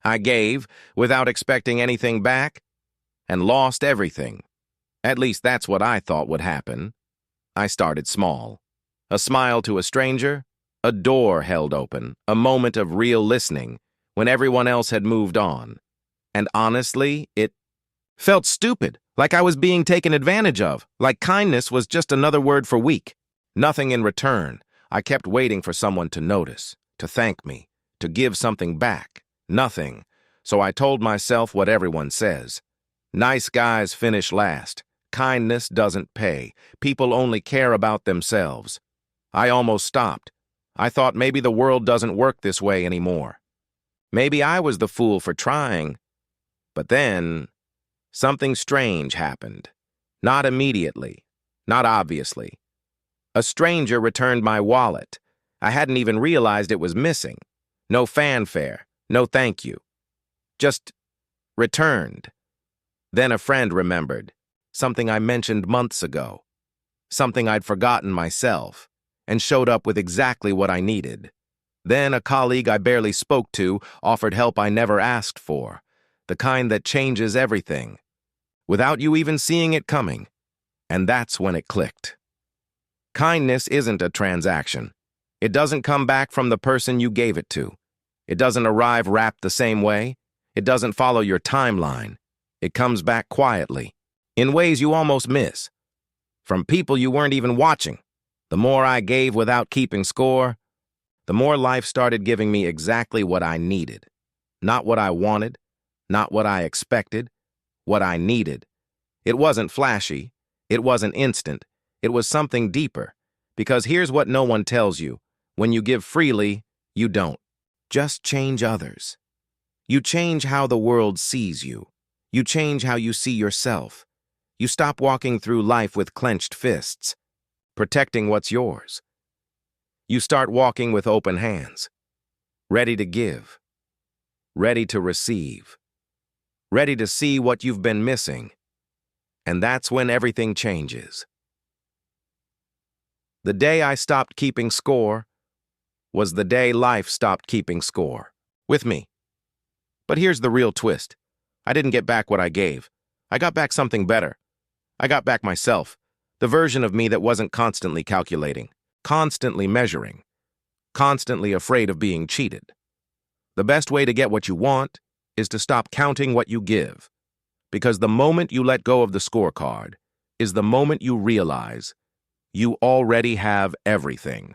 I gave without expecting anything back and lost everything. At least that's what I thought would happen. I started small. A smile to a stranger, a door held open, a moment of real listening when everyone else had moved on. And honestly, it felt stupid, like I was being taken advantage of, like kindness was just another word for weak. Nothing in return. I kept waiting for someone to notice, to thank me, to give something back. Nothing. So I told myself what everyone says. Nice guys finish last. Kindness doesn't pay. People only care about themselves. I almost stopped. I thought maybe the world doesn't work this way anymore. Maybe I was the fool for trying. But then, something strange happened. Not immediately. Not obviously. A stranger returned my wallet. I hadn't even realized it was missing. No fanfare. No thank you. Just returned. Then a friend remembered. Something I mentioned months ago. Something I'd forgotten myself, and showed up with exactly what I needed. Then a colleague I barely spoke to offered help I never asked for, the kind that changes everything, without you even seeing it coming. And that's when it clicked. Kindness isn't a transaction. It doesn't come back from the person you gave it to. It doesn't arrive wrapped the same way. It doesn't follow your timeline. It comes back quietly, in ways you almost miss, from people you weren't even watching. The more I gave without keeping score, the more life started giving me exactly what I needed. Not what I wanted, not what I expected, what I needed. It wasn't flashy, it wasn't instant, it was something deeper. Because here's what no one tells you: when you give freely, you don't just change others. You change how the world sees you. You change how you see yourself. You stop walking through life with clenched fists, protecting what's yours. You start walking with open hands, ready to give, ready to receive, ready to see what you've been missing. And that's when everything changes. The day I stopped keeping score was the day life stopped keeping score with me. But here's the real twist. I didn't get back what I gave. I got back something better. I got back myself, the version of me that wasn't constantly calculating, constantly measuring, constantly afraid of being cheated. The best way to get what you want is to stop counting what you give, because the moment you let go of the scorecard is the moment you realize you already have everything.